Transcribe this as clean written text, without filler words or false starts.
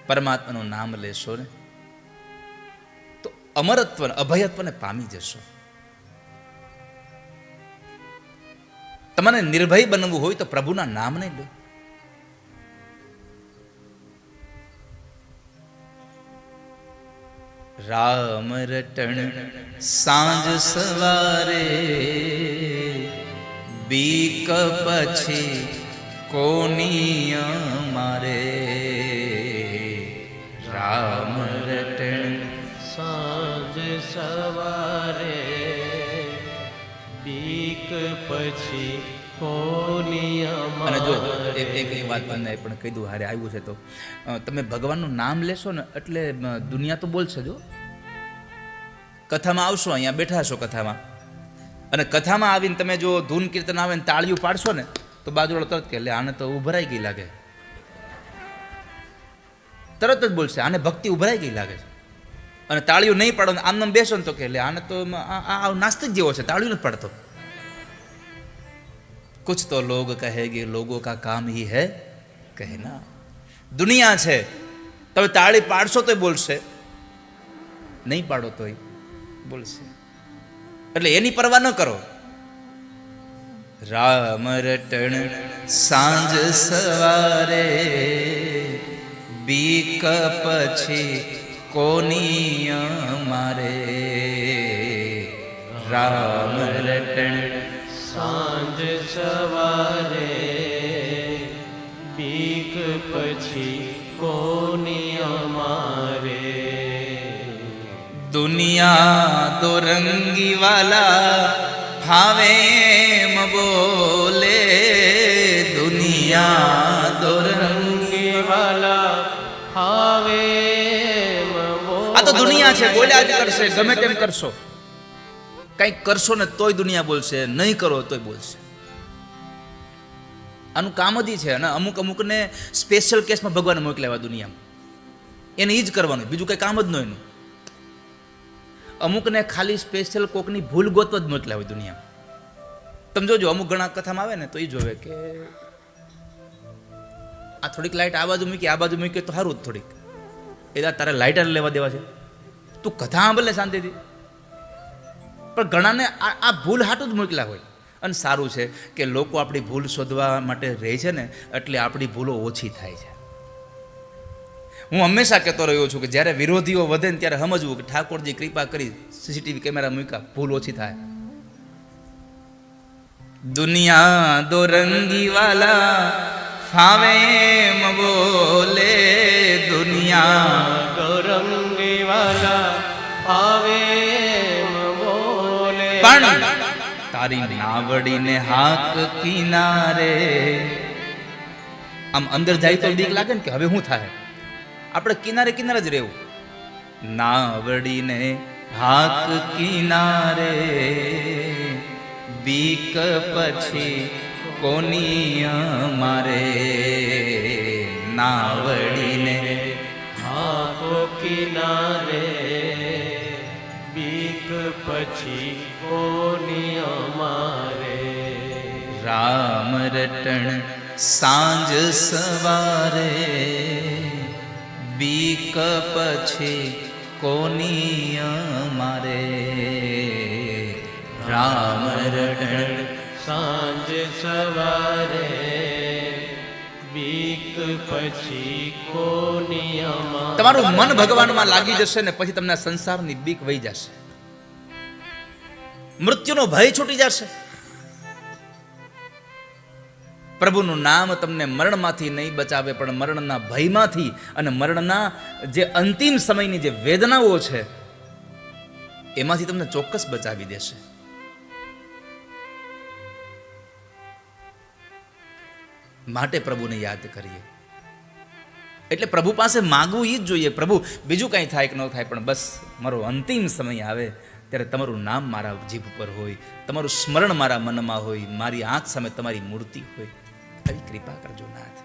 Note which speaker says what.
Speaker 1: પરમાત્માનું નામ લેશો ને તો અમરત્વ અભયત્વને પામી જશો. તમારે નિર્ભય બનવું હોય તો પ્રભુના નામને લો. રામ રટણ સાંજ સવારે, બીક પછી કોની અમારે. રામ રટણ
Speaker 2: સાંજ સવારે, બીક પછી કોની અમારે.
Speaker 1: અને જો એક વાત તમને પણ કહી દઉં, હારે આવ્યું છે તો તમે ભગવાનનું નામ લેશો ને એટલે દુનિયા તો બોલશે. જો કથામાં આવશો, અહીંયા બેઠા છો કથામાં, અને કથામાં આવીને તમે જો ધૂન કીર્તન આવે ને તાળીઓ પાડશો ને તો બાજુવાળો તરત કે લે આને તો ઉભરાઈ ગઈ લાગે, તરત જ બોલશે આને ભક્તિ ઉભરાઈ ગઈ લાગે છે. અને તાળીઓ નહીં પાડો આમ નામ બેસો ને તો કે લે આને તો આ નાસ્તિક જેવો છે, તાળીઓ નથી પાડતો. कुछ तो लोग कहेंगे लोगों का काम ही है कहना. દુનિયા છે, તમે તાળી પાડશો તોય બોલશે, નહીં પાડો તોય બોલશે. એટલે એની પરવા ન કરો. રામ રટણ સાંજ સવારે, બીક પછી કોની અમારે. રામ રટણ
Speaker 2: સાંજ સવારે, બીક પછી કોની અમારે.
Speaker 1: દુનિયા દો રંગી વાલા ફાવે એમ બોલે. દુનિયા દો
Speaker 2: રંગી વાલા આવે.
Speaker 1: આ તો દુનિયા છે, બોલ્યા જ કરશે, ગમે તેમ કરશો. કંઈક કરશો ને તોય દુનિયા બોલશે, નહીં કરો તોય બોલશે. આનું કામ જ છે. અને અમુકને સ્પેશિયલ કેસમાં ભગવાન મોકલાવ્યા દુનિયામાં, એને એ જ કરવાનું, બીજું કંઈ કામ જ ન એનું. અમુકને ખાલી સ્પેશિયલ કોકની ભૂલ ગોતવા જ મોકલાવ્યા દુનિયામાં. તમે જોજો, અમુક ઘણા કથામાં આવે ને તો એ જોવે કે આ થોડીક લાઇટ આ બાજુ મૂકી, આ બાજુ મૂકી તો સારું જ થોડીક. એ તારે લાઇટર લેવા દેવા છે, તું કથા સાંભળે શાંતિથી. પણ ઘણાને આ ભૂલ હાટું જ મોકલ્યા હોય. અને સારું છે કે લોકો આપણી ભૂલ શોધવા માટે રહે છે ને, એટલે આપણી ભૂલો ઓછી થાય છે. હું હંમેશા કહેતો રહ્યો છું કે જ્યારે વિરોધીઓ વધે ને ત્યારે સમજવું કે ઠાકોરજી કૃપા કરી સીસીટીવી કેમેરા મૂક્યા, ભૂલ ઓછી થાય. દુનિયા દો રંગી વાલા ફાવે એમ બોલે. દુનિયા
Speaker 2: દો રંગી વાલા આવે.
Speaker 1: પણ તારી નાવડીને હાક કિનારે. આમ અંદર જાય તો બીક લાગે ને કે હવે શું થાય, આપણે કિનારે કિનારે જ રહેવું. નાવડીને હાક કિનારે, બીક પછી કોની અમારે. નાવડીને
Speaker 2: હાક કિનારે, બીક પછી કોની અમારે.
Speaker 1: રામ રટણ સાંજ સવારે, બીક પછી કોની અમારે. રામ રટણ
Speaker 2: સાંજ સવારે, બીક પછી કોની અમારે.
Speaker 1: તમારું મન ભગવાનમાં લાગી જશે ને પછી તમને સંસારની બીક વહી જશે, મૃત્યુનો ભય છૂટી જશે. પ્રભુનું નામ તમને મરણમાંથી નહીં બચાવે, પણ મરણના ભયમાંથી અને મરણના જે અંતિમ સમયની જે વેદનાઓ છે એમાંથી તમને ચોક્કસ બચાવી દેશે. માટે પ્રભુને યાદ કરીએ. એટલે પ્રભુ પાસે માગવું એ જ જોઈએ, પ્રભુ બીજું કાંઈ થાય કે ન થાય, પણ બસ મારો અંતિમ સમય આવે ત્યારે તમારું નામ મારા જીભ ઉપર હોય, તમારું સ્મરણ મારા મનમાં હોય, મારી આંખ સામે તમારી મૂર્તિ હોય. આવી કૃપા કરજો નાથ.